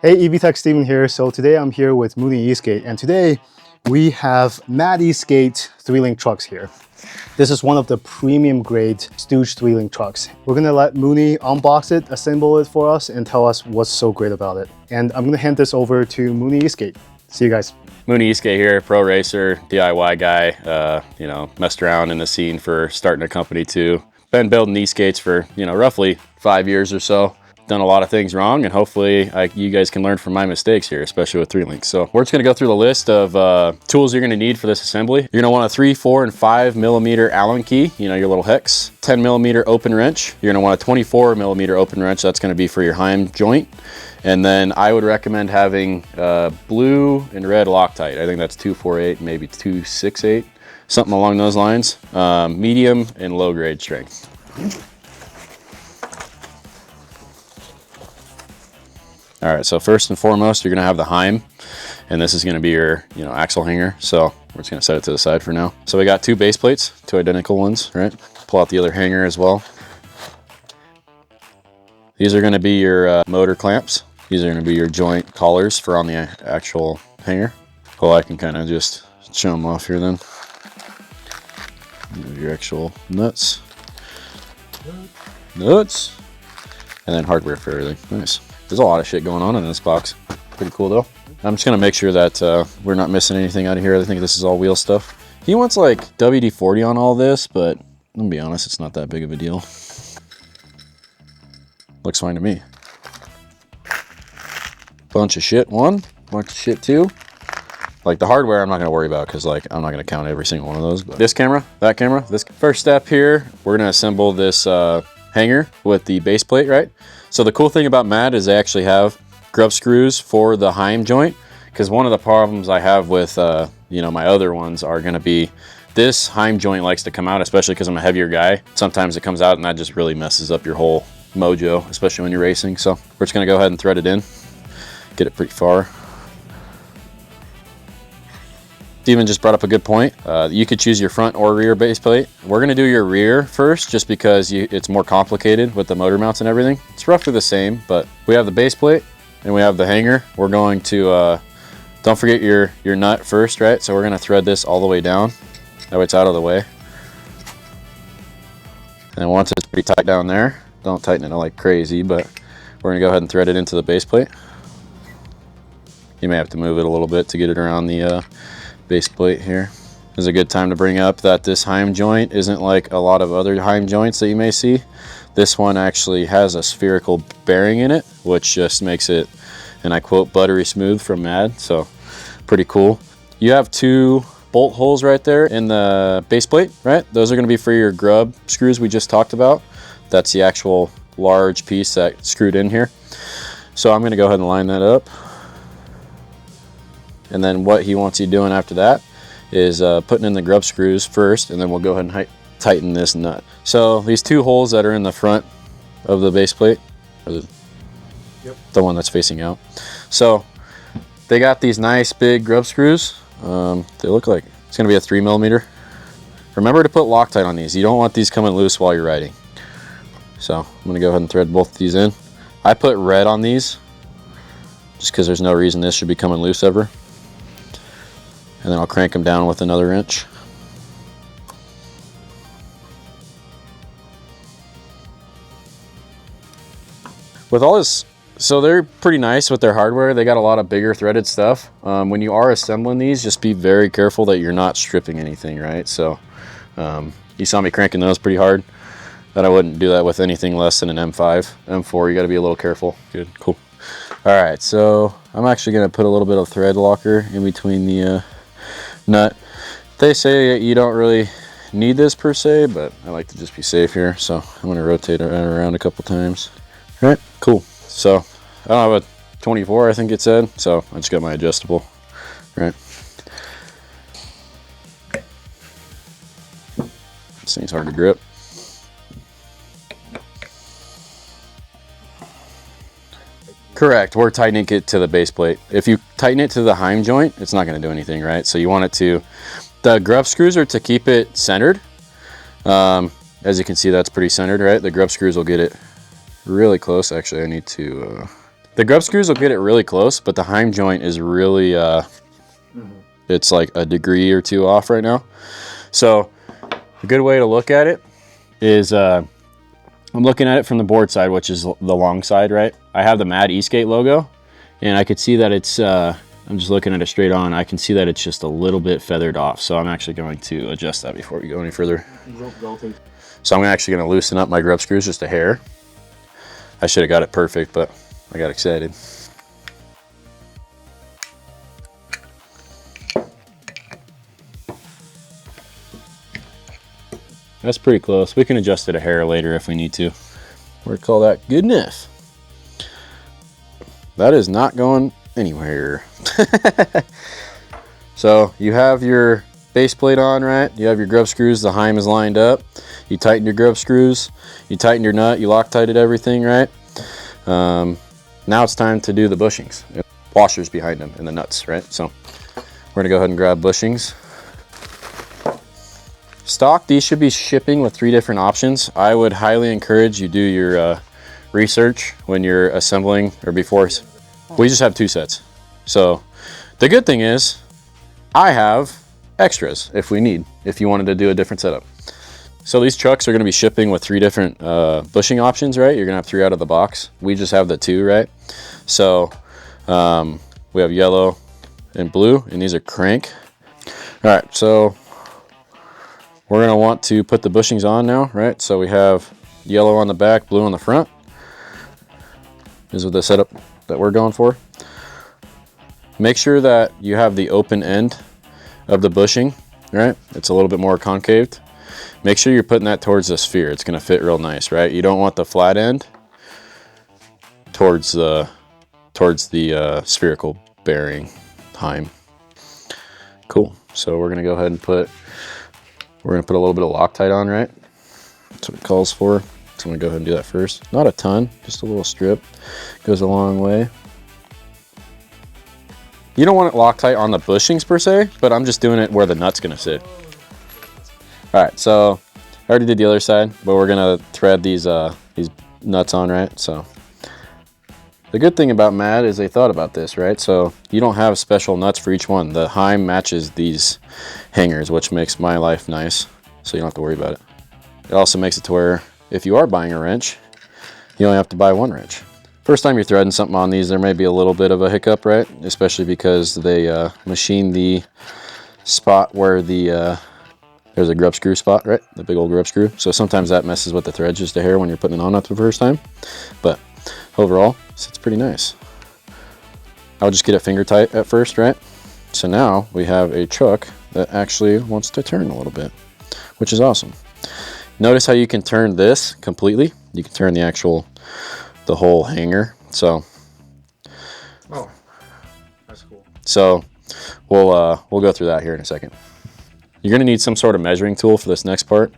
Hey, EV Tech Steven here. So today I'm here with Mooney Esk8, and today we have Mad Esk8 3-link trucks here. This is one of the premium grade Stooge 3-link trucks. We're gonna let Mooney unbox it, assemble it for us, and tell us what's so great about it. And I'm gonna hand this over to Mooney Esk8. See you guys. Mooney Esk8 here, pro racer, DIY guy. You know, messed around in the scene for starting a company too. Been building Esk8s for, roughly 5 years or so. Done a lot of things wrong, and hopefully you guys can learn from my mistakes here, especially with 3-links. So we're just gonna go through the list of tools you're gonna need for this assembly. You're gonna want a 3, 4, and 5 millimeter Allen key, your little hex. 10 millimeter open wrench. You're gonna want a 24 millimeter open wrench. That's gonna be for your heim joint. And then I would recommend having blue and red Loctite. I think that's 248, maybe 268, something along those lines. Medium and low grade strength. All right, so first and foremost, you're gonna have the heim, and this is gonna be your, axle hanger. So we're just gonna set it to the side for now. So we got 2 base plates, 2 identical ones, right? Pull out the other hanger as well. These are gonna be your motor clamps. These are gonna be your joint collars for on the actual hanger. Well, I can kind of just show them off here then. Your actual nuts, and then hardware for everything. Nice. There's a lot of shit going on in this box. Pretty cool though. I'm just gonna make sure that we're not missing anything out of here. I think this is all wheel stuff. He wants like WD-40 on all this, but I'm gonna be honest, it's not that big of a deal. Looks fine to me. Bunch of shit 1, bunch of shit 2. Like the hardware, I'm not gonna worry about because I'm not gonna count every single one of those. But this camera, that camera, this first step here, we're gonna assemble this hanger with the base plate, right? So the cool thing about Mad is they actually have grub screws for the heim joint, because one of the problems I have with my other ones are gonna be this heim joint likes to come out, especially because I'm a heavier guy. Sometimes it comes out and that just really messes up your whole mojo, especially when you're racing. So we're just gonna go ahead and thread it in, get it pretty far. Steven just brought up a good point. You could choose your front or rear base plate. We're gonna do your rear first just because it's more complicated with the motor mounts and everything. It's roughly the same, but we have the base plate and we have the hanger. We're going to, don't forget your nut first, right? So we're gonna thread this all the way down. That way it's out of the way. And once it's pretty tight down there, don't tighten it like crazy, but we're gonna go ahead and thread it into the base plate. You may have to move it a little bit to get it around the base plate here. This is a good time to bring up that this heim joint isn't like a lot of other heim joints that you may see. This one actually has a spherical bearing in it, which just makes it, and I quote, buttery smooth from Mad. So pretty cool. You have 2 bolt holes right there in the base plate, right? Those are going to be for your grub screws we just talked about. That's the actual large piece that screwed in here. So I'm going to go ahead and line that up. And then what he wants you doing after that is putting in the grub screws first, and then we'll go ahead and tighten this nut. So these 2 holes that are in the front of the base plate, or the one that's facing out. So they got these nice big grub screws. They look like it's gonna be a 3 millimeter. Remember to put Loctite on these. You don't want these coming loose while you're riding. So I'm gonna go ahead and thread both of these in. I put red on these just because there's no reason this should be coming loose ever. And then I'll crank them down with another wrench. With all this, so they're pretty nice with their hardware. They got a lot of bigger threaded stuff. When you are assembling these, just be very careful that you're not stripping anything, right? So you saw me cranking those pretty hard. That I wouldn't do that with anything less than an M5. M4, you gotta be a little careful. Good, cool. All right, so I'm actually gonna put a little bit of thread locker in between the nut. They say you don't really need this per se, but I like to just be safe here, so I'm going to rotate it around a couple times. All right, cool. So I don't have a 24, I think it said, so I just got my adjustable. All right, this thing's hard to grip. Correct, we're tightening it to the base plate. If you tighten it to the heim joint, it's not going to do anything, right? So you want it to, the grub screws are to keep it centered. As you can see, that's pretty centered, right? The grub screws will get it really close. Actually, I need to The grub screws will get it really close, but the heim joint is really, it's like a degree or two off right now. So a good way to look at it is, I'm looking at it from the board side, which is the long side, right? I have the Mad Esk8 logo, and I could see that it's, I'm just looking at it straight on. I can see that it's just a little bit feathered off. So I'm actually going to adjust that before we go any further. So I'm actually going to loosen up my grub screws just a hair. I should have got it perfect, but I got excited. That's pretty close. We can adjust it a hair later if we need to. We're gonna call that good enough. That is not going anywhere. So you have your base plate on, right? You have your grub screws, the heim is lined up. You tighten your grub screws, you tighten your nut, you Loctited everything, right? Now it's time to do the bushings. Washers behind them and the nuts, right? So we're gonna go ahead and grab bushings. Stock, these should be shipping with 3 different options. I would highly encourage you do your research when you're assembling or before. We just have 2 sets. So the good thing is I have extras if we need, if you wanted to do a different setup. So these trucks are gonna be shipping with 3 different bushing options, right? You're gonna have 3 out of the box. We just have the 2, right? So we have yellow and blue, and these are crank. All right, so we're gonna want to put the bushings on now, right? So we have yellow on the back, blue on the front. This is the setup that we're going for. Make sure that you have the open end of the bushing, right? It's a little bit more concaved. Make sure you're putting that towards the sphere. It's gonna fit real nice, right? You don't want the flat end towards the spherical bearing heim. Cool. So we're gonna go ahead and put a little bit of Loctite on, right? That's what it calls for. So I'm gonna go ahead and do that first. Not a ton, just a little strip. Goes a long way. You don't want it Loctite on the bushings per se, but I'm just doing it where the nut's gonna sit. All right, so I already did the other side, but we're gonna thread these nuts on, right? So the good thing about Mad is they thought about this, right? So you don't have special nuts for each one. The heim matches these hangers, which makes my life nice, so you don't have to worry about it. It also makes it to where if you are buying a wrench, you only have to buy 1 wrench. First time you're threading something on these, there may be a little bit of a hiccup, right? Especially because they machine the spot where there's a grub screw spot, right? The big old grub screw. So sometimes that messes with the threads just a hair when you're putting it on the first time. But overall, it's pretty nice. I'll just get it finger tight at first, right? So now we have a truck that actually wants to turn a little bit, which is awesome. Notice how you can turn this completely. You can turn the whole hanger. So, oh, that's cool. So we'll go through that here in a second. You're gonna need some sort of measuring tool for this next part.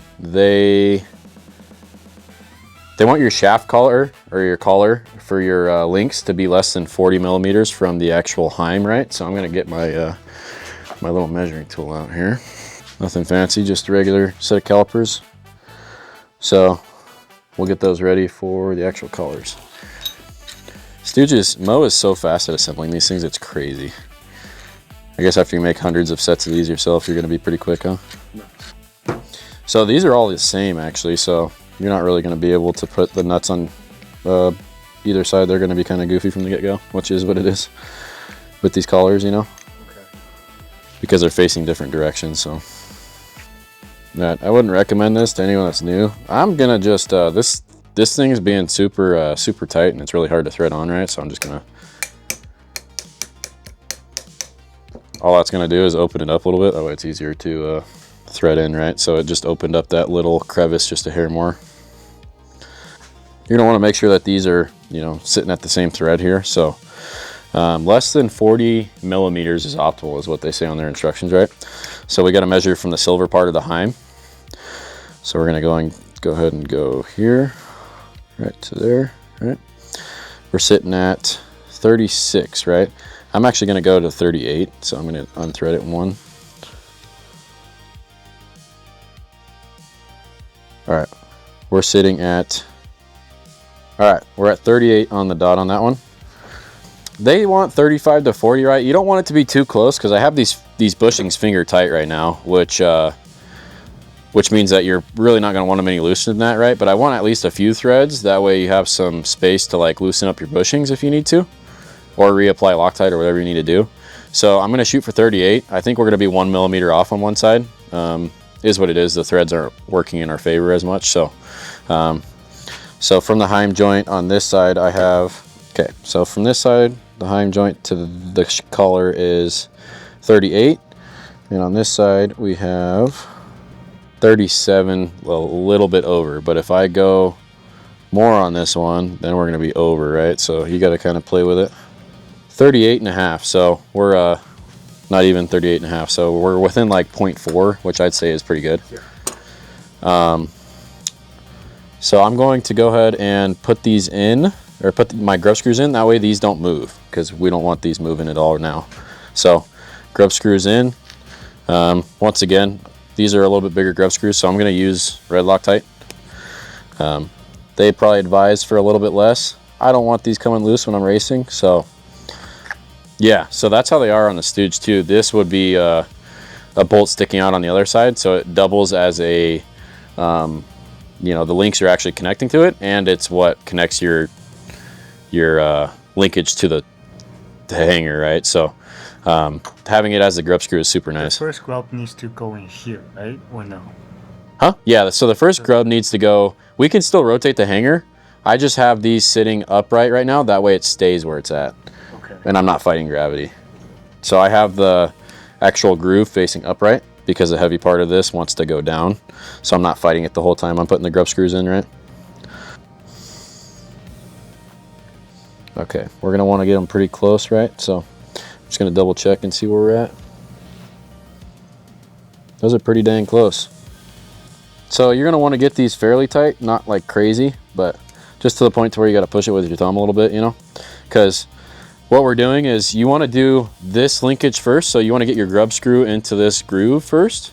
They want your shaft collar or your collar for your links to be less than 40 millimeters from the actual heim, right? So I'm gonna get my my little measuring tool out here. Nothing fancy, just a regular set of calipers. So we'll get those ready for the actual collars. Mo is so fast at assembling these things, it's crazy. I guess after you make hundreds of sets of these yourself, you're gonna be pretty quick, huh? No. So these are all the same actually, so you're not really gonna be able to put the nuts on either side. They're gonna be kind of goofy from the get-go, which is what it is with these collars, you know? Okay. Because they're facing different directions, so. I wouldn't recommend this to anyone that's new. I'm gonna just, this thing is being super tight and it's really hard to thread on, right? So I'm just gonna, all that's gonna do is open it up a little bit. That way it's easier to thread in, right? So it just opened up that little crevice just a hair more. You're gonna wanna make sure that these are, you know, sitting at the same thread here. So less than 40 millimeters is optimal is what they say on their instructions, right? So we gotta measure from the silver part of the heim. So we're gonna go ahead and go here, right to there, right? We're sitting at 36, right? I'm actually gonna go to 38, so I'm gonna unthread it in 1. All right, we're sitting at All right, we're at 38 on the dot on that one. They want 35 to 40, right? You don't want it to be too close because I have these bushings finger tight right now, which means that you're really not going to want them any looser than that, right? But I want at least a few threads. That way you have some space to like loosen up your bushings if you need to, or reapply Loctite or whatever you need to do. So I'm going to shoot for 38. I think we're going to be 1 millimeter off on one side. Is what it is. The threads aren't working in our favor as much. So, so from the heim joint on this side, I have, okay, so from this side, the heim joint to the collar is 38. And on this side, we have 37, well, a little bit over. But if I go more on this one, then we're going to be over, right? So you got to kind of play with it. 38 and a half. So we're not even 38 and a half. So we're within like 0.4, which I'd say is pretty good. So I'm going to go ahead and put these in, or put my grub screws in. That way these don't move, because we don't want these moving at all now. So grub screws in. Once again, these are a little bit bigger grub screws, so I'm going to use red Loctite. They probably advise for a little bit less. I don't want these coming loose when I'm racing, so yeah. So that's how they are on the Stooge too. This would be a bolt sticking out on the other side, so it doubles as a you know, the links are actually connecting to it, and it's what connects your linkage to the hanger, right? So having it as a grub screw is super nice. The first grub needs to go in here, right? Or no? Huh? Yeah, so the first grub needs to go, we can still rotate the hanger. I just have these sitting upright right now. That way it stays where it's at. Okay. And I'm not fighting gravity. So I have the actual groove facing upright because the heavy part of this wants to go down. So I'm not fighting it the whole time I'm putting the grub screws in, right? Okay, we're gonna wanna get them pretty close, right? So I'm just gonna double check and see where we're at. Those are pretty dang close. So you're gonna wanna get these fairly tight, not like crazy, but just to the point to where you gotta push it with your thumb a little bit, you know? Because what we're doing is you wanna do this linkage first, so you wanna get your grub screw into this groove first.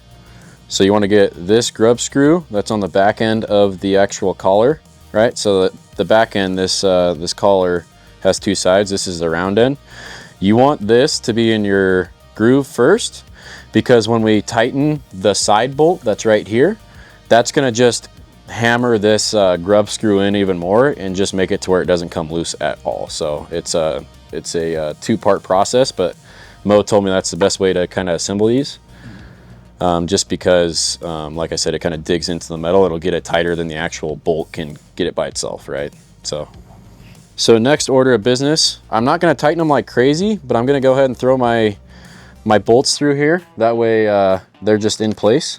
So you wanna get this grub screw that's on the back end of the actual collar, right? So that the back end, this collar has two sides. This is the round end. You want this to be in your groove first, because when we tighten the side bolt that's right here, that's gonna just hammer this grub screw in even more and just make it to where it doesn't come loose at all. So it's a two-part process, but Mo told me that's the best way to kind of assemble these. Just because, like I said, it kind of digs into the metal. It'll get it tighter than the actual bolt can get it by itself, right? So next order of business, I'm not gonna tighten them like crazy, but I'm gonna go ahead and throw my bolts through here. That way they're just in place.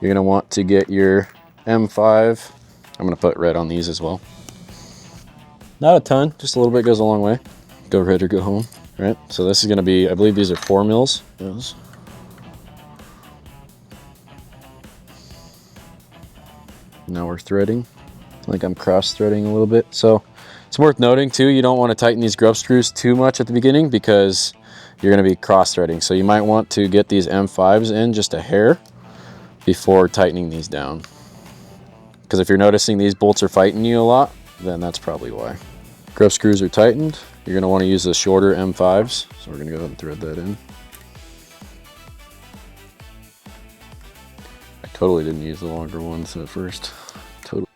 You're gonna want to get your M5. I'm gonna put red on these as well. Not a ton, just a little bit goes a long way. Go red or go home, right? So this is gonna be, I believe these are 4 mils. Yes. Now we're threading. Like I'm cross threading a little bit. So it's worth noting too, you don't want to tighten these grub screws too much at the beginning because you're going to be cross threading. So you might want to get these M5s in just a hair before tightening these down. Because if you're noticing these bolts are fighting you a lot, then that's probably why. Grub screws are tightened. You're going to want to use the shorter M5s. So we're going to go ahead and thread that in. I totally didn't use the longer ones at first. Totally.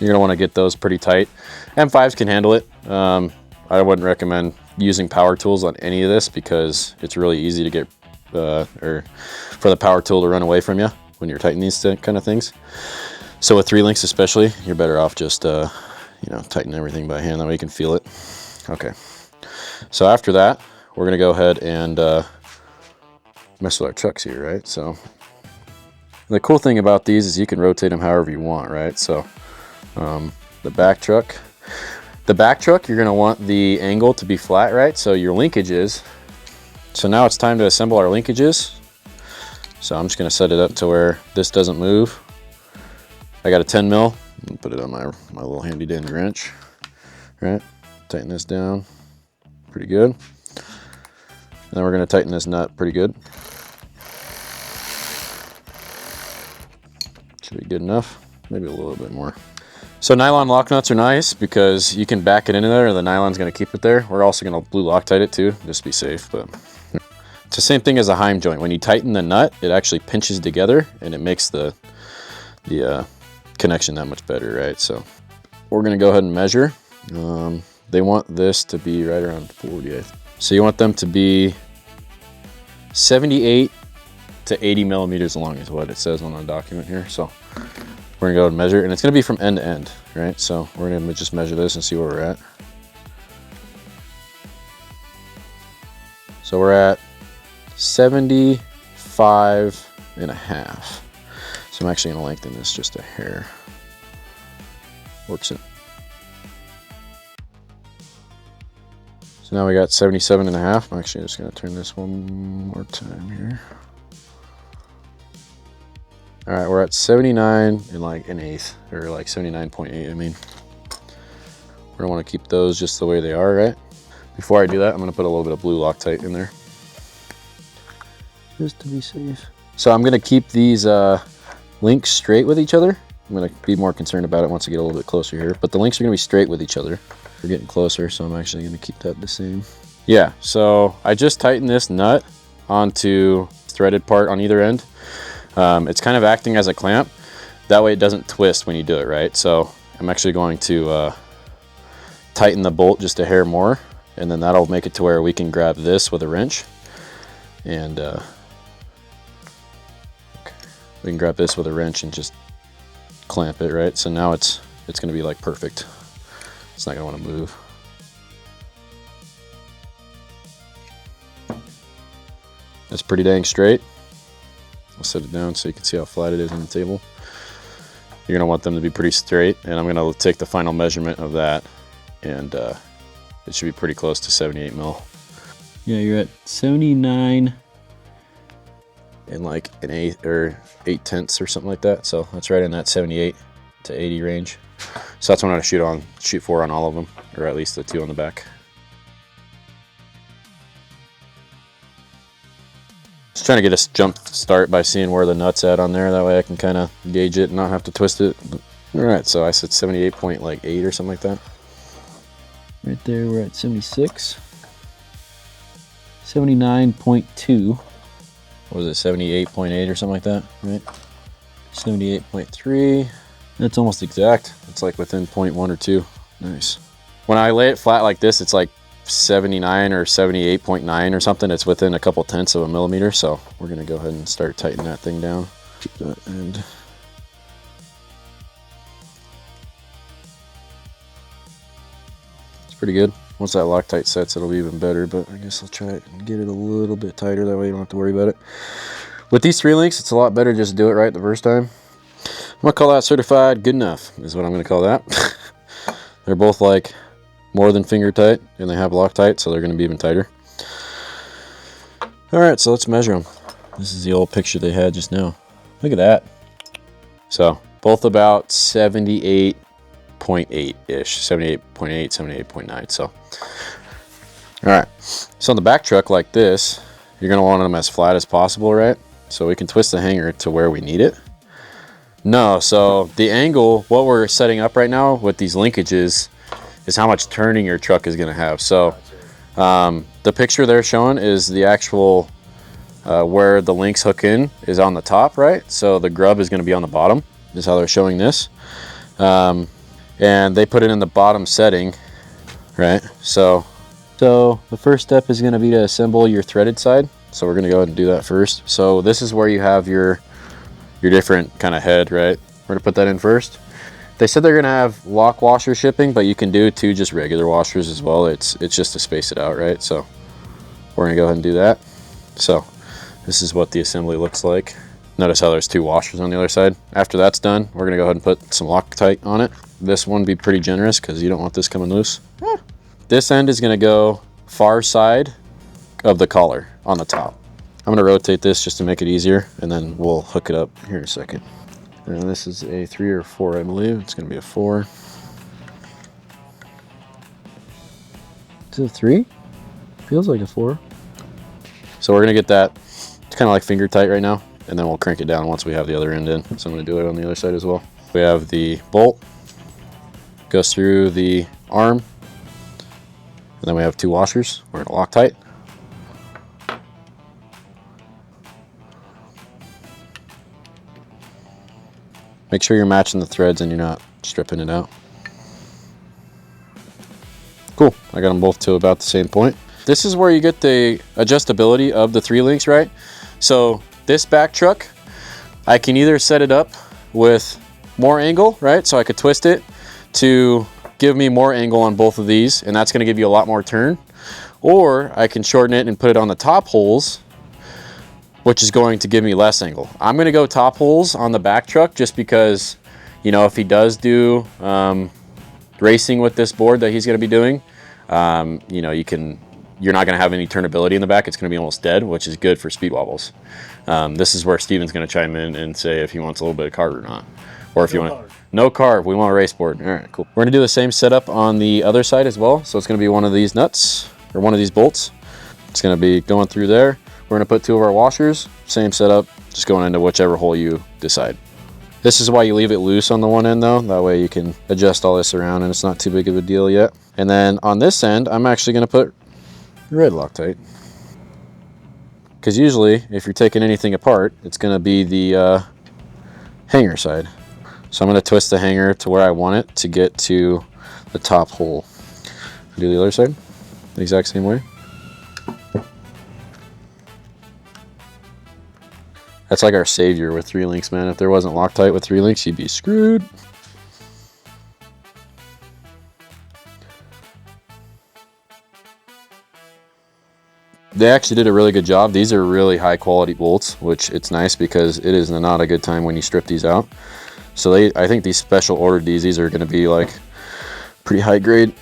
You're going to want to get those pretty tight. M5s can handle it. I wouldn't recommend using power tools on any of this because it's really easy to get, or for the power tool to run away from you when you're tightening these kind of things. So with 3 links especially, you're better off just, you know, tighten everything by hand. That way you can feel it. Okay. So after that, we're going to go ahead and mess with our chucks here, right? So the cool thing about these is you can rotate them however you want, right? So the back truck, you're going to want the angle to be flat, right? So your linkages. So now it's time to assemble our linkages. So I'm just going to set it up to where this doesn't move. I got a 10 mil. Put it on my little handy dandy wrench. Right? Tighten this down pretty good. And then we're going to tighten this nut pretty good. Should be good enough. Maybe a little bit more. So nylon lock nuts are nice because you can back it into there and the nylon's gonna keep it there. We're also gonna blue Loctite it too, just to be safe, but it's the same thing as a heim joint. When you tighten the nut, it actually pinches together and it makes the connection that much better, right? So we're gonna go ahead and measure. They want this to be right around 40. So you want them to be 78 to 80 millimeters long is what it says on the document here. So we're gonna go ahead and measure, and it's gonna be from end to end, right? So we're gonna just measure this and see where we're at. So we're at 75.5. So I'm actually gonna lengthen this just a hair. Works it. So now we got 77.5. I'm actually just gonna turn this one more time here. All right, we're at 79 and like an eighth, or like 79.8, I mean. We're gonna wanna keep those just the way they are, right? Before I do that, I'm gonna put a little bit of blue Loctite in there, just to be safe. So I'm gonna keep these links straight with each other. I'm gonna be more concerned about it once I get a little bit closer here, but the links are gonna be straight with each other. We're getting closer, so I'm actually gonna keep that the same. Yeah, so I just tightened this nut onto threaded part on either end. It's kind of acting as a clamp. That way it doesn't twist when you do it, right? So I'm actually going to tighten the bolt just a hair more, and then that'll make it to where we can grab this with a wrench. And we can grab this with a wrench and just clamp it, right? So now it's gonna be like perfect. It's not gonna wanna move. That's pretty dang straight. I'll set it down so you can see how flat it is on the table. You're gonna want them to be pretty straight, and I'm gonna take the final measurement of that, and it should be pretty close to 78 mil. Yeah, you're at 79 and like an eighth or 8/10 or something like that. So that's right in that 78 to 80 range. So that's what I'm gonna shoot for on all of them, or at least the two on the back. Just trying to get a jump start by seeing where the nut's at on there. That way I can kind of gauge it and not have to twist it. All right, so I said 78.8 or something like that. Right there, we're at 76. 79.2. What was it, 78.8 or something like that, right? 78.3. That's almost exact. It's like within 0.1 or 2. Nice. When I lay it flat like this, it's like 79 or 78.9 or something. It's within a couple tenths of a millimeter. So we're gonna go ahead and start tightening that thing down. Keep that end. It's pretty good. Once that Loctite sets, it'll be even better, but I guess I'll try it and get it a little bit tighter. That way you don't have to worry about it. With these 3 links, it's a lot better just to do it right the first time. I'm gonna call that certified good enough, is what I'm gonna call that. They're both like more than finger tight, and they have Loctite, so they're gonna be even tighter. All right, so let's measure them. This is the old picture they had just now. Look at that. So both about 78.8-ish, 78.8, 78.9, so. All right, so on the back truck like this, you're gonna want them as flat as possible, right? So we can twist the hanger to where we need it. No, so the angle, what we're setting up right now with these linkages is how much turning your truck is gonna have. So the picture they're showing is the actual, where the links hook in is on the top, right? So the grub is gonna be on the bottom, is how they're showing this. And they put it in the bottom setting, right? So the first step is gonna be to assemble your threaded side. So we're gonna go ahead and do that first. So this is where you have your different kind of head, right? We're gonna put that in first. They said they're gonna have lock washer shipping, but you can do 2 just regular washers as well. It's just to space it out, right? So we're gonna go ahead and do that. So this is what the assembly looks like. Notice how there's 2 washers on the other side. After that's done, we're gonna go ahead and put some Loctite on it. This one be pretty generous because you don't want this coming loose. This end is gonna go far side of the collar on the top. I'm gonna rotate this just to make it easier, and then we'll hook it up here in a second. And this is a 3 or 4, I believe. It's gonna be a 4. Is it a 3? Feels like a 4. So we're gonna get that, it's kind of like finger tight right now, and then we'll crank it down once we have the other end in. So I'm gonna do it on the other side as well. We have the bolt, goes through the arm, and then we have 2 washers. We're gonna Loctite. Make sure you're matching the threads and you're not stripping it out. Cool, I got them both to about the same point. This is where you get the adjustability of the 3 links, right? So this back truck, I can either set it up with more angle, right? So I could twist it to give me more angle on both of these, and that's gonna give you a lot more turn. Or I can shorten it and put it on the top holes, which is going to give me less angle. I'm gonna go top holes on the back truck just because, you know, if he does do racing with this board that he's gonna be doing, you know, you're not gonna have any turnability in the back. It's gonna be almost dead, which is good for speed wobbles. This is where Steven's gonna chime in and say if he wants a little bit of carb or not. Or if you want, no carb, we want a race board. All right, cool. We're gonna do the same setup on the other side as well. So it's gonna be one of these nuts or one of these bolts. It's gonna be going through there. We're gonna put 2 of our washers, same setup, just going into whichever hole you decide. This is why you leave it loose on the one end though. That way you can adjust all this around and it's not too big of a deal yet. And then on this end, I'm actually gonna put red Loctite. Because usually if you're taking anything apart, it's gonna be the hanger side. So I'm gonna twist the hanger to where I want it to get to the top hole. Do the other side, the exact same way. That's like our savior with 3 links, man. If there wasn't Loctite with 3 links, you'd be screwed. They actually did a really good job. These are really high quality bolts, which it's nice because it is not a good time when you strip these out. So I think these special ordered these are gonna be like pretty high grade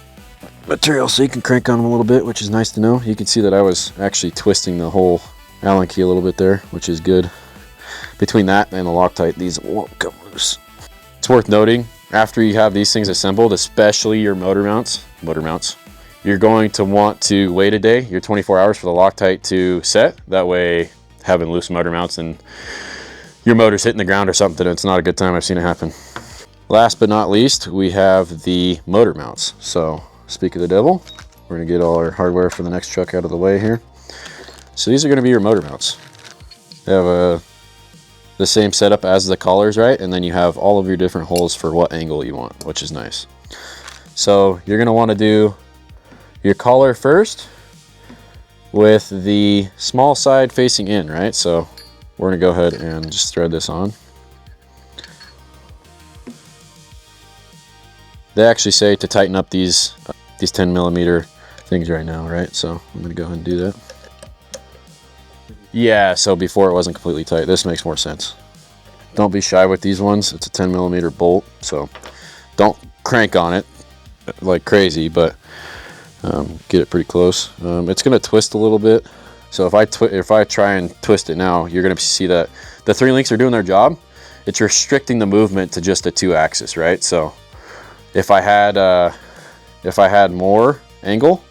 material, so you can crank on them a little bit, which is nice to know. You can see that I was actually twisting the whole Allen key a little bit there, which is good. Between that and the Loctite, these won't come loose. It's worth noting, after you have these things assembled, especially your motor mounts, you're going to want to wait a day, your 24 hours for the Loctite to set. That way, having loose motor mounts and your motor's hitting the ground or something, it's not a good time. I've seen it happen. Last but not least, we have the motor mounts. So, speak of the devil, we're gonna get all our hardware for the next truck out of the way here. So these are gonna be your motor mounts. They have the same setup as the collars, right? And then you have all of your different holes for what angle you want, which is nice. So you're gonna wanna do your collar first with the small side facing in, right? So we're gonna go ahead and just thread this on. They actually say to tighten up these 10mm things right now, right? So I'm gonna go ahead and do that. Yeah, so before it wasn't completely tight. This makes more sense. Don't be shy with these ones. It's a 10mm bolt, so don't crank on it like crazy, but get it pretty close. It's gonna twist a little bit. So if I try and twist it now, you're gonna see that the 3 links are doing their job. It's restricting the movement to just a 2-axis, right? So if I had more angle,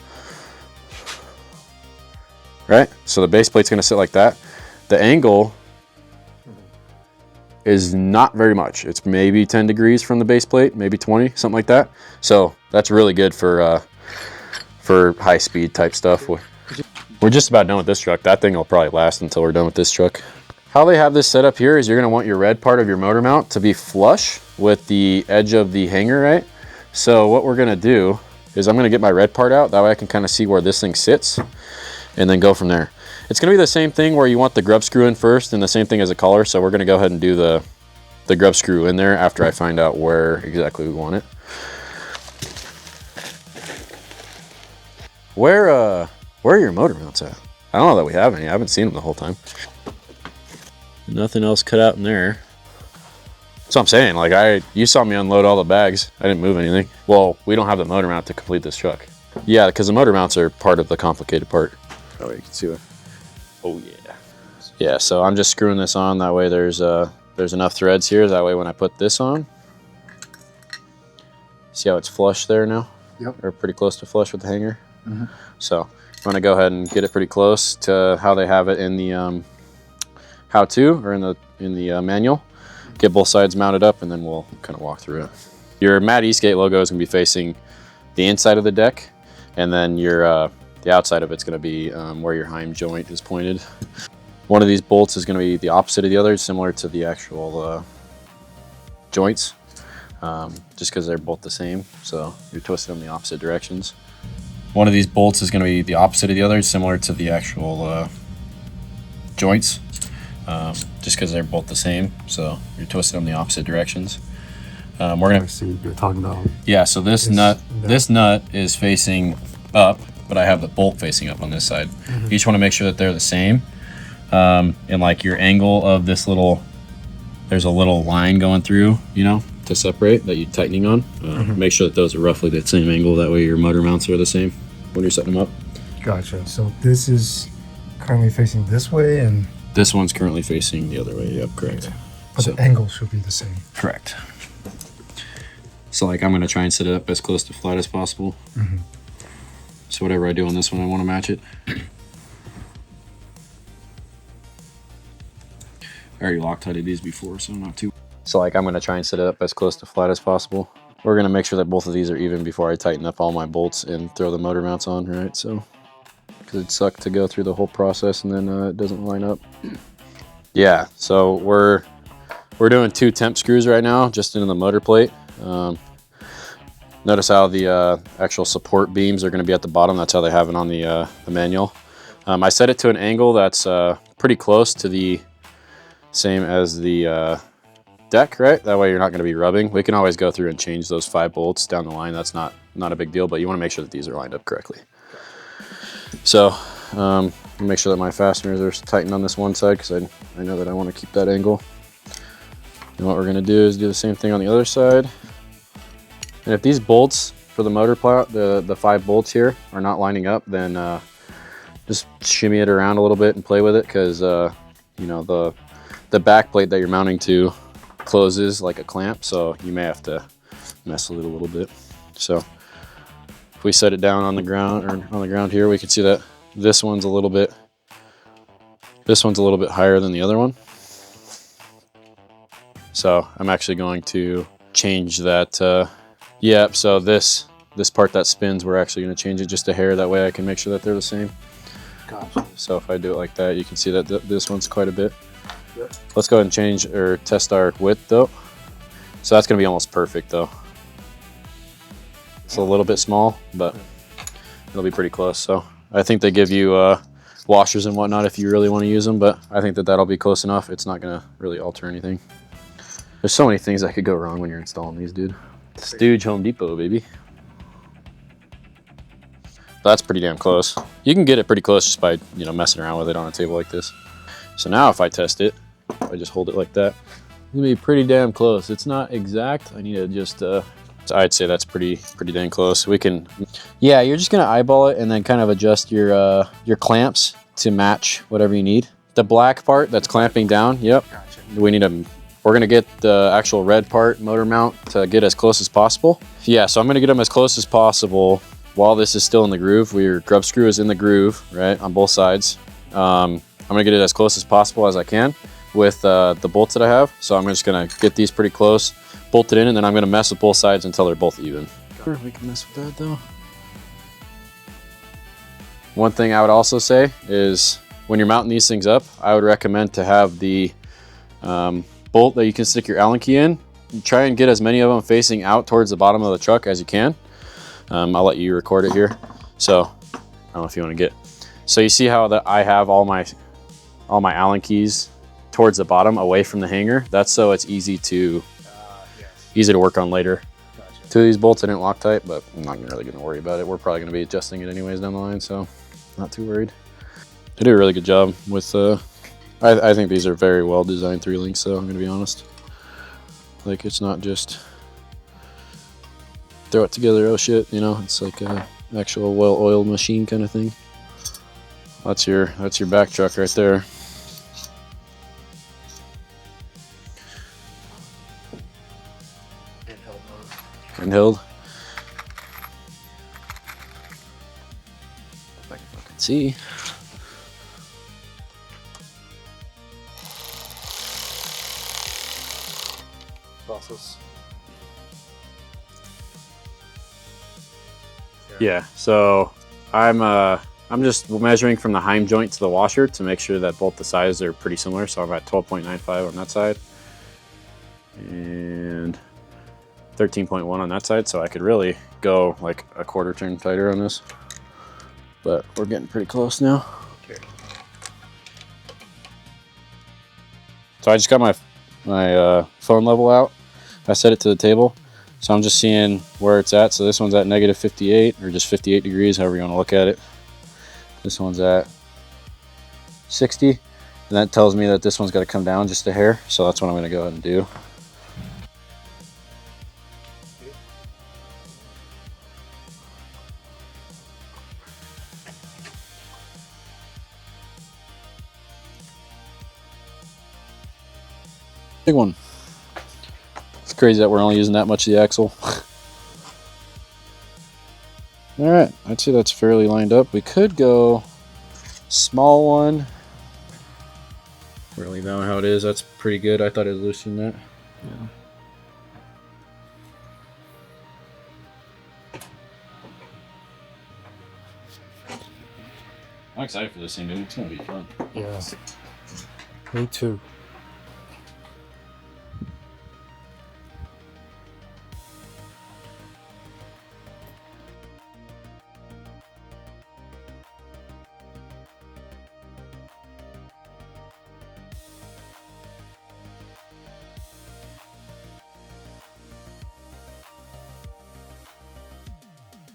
right? So the base plate's gonna sit like that. The angle is not very much. It's maybe 10 degrees from the base plate, maybe 20, something like that. So that's really good for high speed type stuff. We're just about done with this truck. That thing will probably last until we're done with this truck. How they have this set up here is you're gonna want your red part of your motor mount to be flush with the edge of the hanger, right? So what we're gonna do is I'm gonna get my red part out. That way I can kind of see where this thing sits and then go from there. It's gonna be the same thing where you want the grub screw in first and the same thing as a collar. So we're gonna go ahead and do the grub screw in there after I find out where exactly we want it. Where are your motor mounts at? I don't know that we have any. I haven't seen them the whole time. Nothing else cut out in there. That's what I'm saying. Like you saw me unload all the bags. I didn't move anything. Well, we don't have the motor mount to complete this truck. Yeah, because the motor mounts are part of the complicated part. Oh, you can see it. Oh yeah. Yeah, so I'm just screwing this on. That way there's enough threads here. That way when I put this on, see how it's flush there now? Yep. Or pretty close to flush with the hanger. Mm-hmm. So I'm gonna go ahead and get it pretty close to how they have it in the how-to or in the manual. Get both sides mounted up and then we'll kind of walk through it. Your Mad Esk8 logo is going to be facing the inside of the deck, and then your the outside of it's going to be where your heim joint is pointed. One of these bolts is going to be the opposite of the other, similar to the actual joints, just because they're both the same, so you're twisted in the opposite directions. One of these bolts is going to be the opposite of the other, similar to the actual joints, just because they're both the same, so you're twisted in the opposite directions. We're gonna see you're talking about. Yeah, so this nut is facing up, but I have the bolt facing up on this side. You just want to make sure that they're the same, and like your angle of this little, there's a little line going through, you know, to separate that you're tightening on. Make sure that those are roughly the same angle. That way your motor mounts are the same when you're setting them up. Gotcha. So this is currently facing this way, and this one's currently facing the other way. Yep, correct. But the angle should be the same. Correct. So like I'm going to try and set it up as close to flat as possible. So whatever I do on this one, I want to match it. I already Loctited these before, so I'm not too... So like I'm going to try and set it up as close to flat as possible. We're going to make sure that both of these are even before I tighten up all my bolts and throw the motor mounts on, right? So, because it'd suck to go through the whole process and then it doesn't line up. Yeah, so we're doing 2 temp screws right now, just into the motor plate. Notice how the actual support beams are going to be at the bottom. That's how they have it on the manual. I set it to an angle that's pretty close to the same as the deck, right? That way you're not going to be rubbing. We can always go through and change those 5 bolts down the line. That's not a big deal, but you want to make sure that these are lined up correctly. So make sure that my fasteners are tightened on this one side, because I know that I want to keep that angle. And what we're going to do is do the same thing on the other side. And if these bolts for the motor plot, the 5 bolts here, are not lining up, then just shimmy it around a little bit and play with it, because you know, the back plate that you're mounting to closes like a clamp, so you may have to mess with it a little bit. So if we set it down on the ground, or on the ground here, we can see that this one's a little bit higher than the other one. So I'm actually going to change that. Yeah, so this part that spins, we're actually going to change it just a hair. That way I can make sure that they're the same. Gotcha. So if I do it like that, you can see that this one's quite a bit. Yep. Let's go ahead and change or test our width though. So that's going to be almost perfect though. It's a little bit small, but it'll be pretty close. So I think they give you washers and whatnot if you really want to use them, but I think that that'll be close enough. It's not going to really alter anything. There's so many things that could go wrong when you're installing these, dude. Stooge Home Depot, baby. That's pretty damn close. You can get it pretty close just by, you know, messing around with it on a table like this. So now if I test it, I just hold it like that, it's gonna be pretty damn close. It's not exact. I need to just, I'd say that's pretty dang close. We can, yeah, you're just gonna eyeball it and then kind of adjust your clamps to match whatever you need. The black part that's clamping down, yep. Gotcha. We need a, we're gonna get the actual red part, motor mount, to get as close as possible. Yeah, so I'm gonna get them as close as possible while this is still in the groove. Your grub screw is in the groove, right, on both sides. I'm gonna get it as close as possible as I can with the bolts that I have. So I'm just gonna get these pretty close, bolt it in, and then I'm gonna mess with both sides until they're both even. Sure, we can mess with that though. One thing I would also say is when you're mounting these things up, I would recommend to have the bolt that you can stick your Allen key in. You try and get as many of them facing out towards the bottom of the truck as you can. I'll let you record it here. So I don't know if you want to get, so you see how that I have all my Allen keys towards the bottom away from the hanger. That's so it's easy to work on later. Gotcha. 2 of these bolts I didn't Loctite, but I'm not really going to worry about it. We're probably going to be adjusting it anyways down the line, so not too worried. They do a really good job with I think these are very well designed 3 links, so I'm going to be honest. Like, it's not just throw it together, oh shit, you know, it's like a actual well-oiled machine kind of thing. That's your back truck right there. Handheld. If I can fucking see. Process. Yeah, so I'm just measuring from the heim joint to the washer to make sure that both the sizes are pretty similar. So I'm at 12.95 on that side and 13.1 on that side. So I could really go like a quarter turn tighter on this, but we're getting pretty close now. Okay. So I just got my phone level out. I set it to the table. So I'm just seeing where it's at. So this one's at negative 58 or just 58 degrees, however you want to look at it. This one's at 60. And that tells me that this one's got to come down just a hair. So that's what I'm going to go ahead and do. Big one. It's crazy that we're only using that much of the axle. All right, I'd say that's fairly lined up. We could go small one. We're gonna leave that one how it is. That's pretty good. I thought it was looser than that. Yeah. I'm excited for this thing, dude. It's gonna be fun. Yeah. Me too.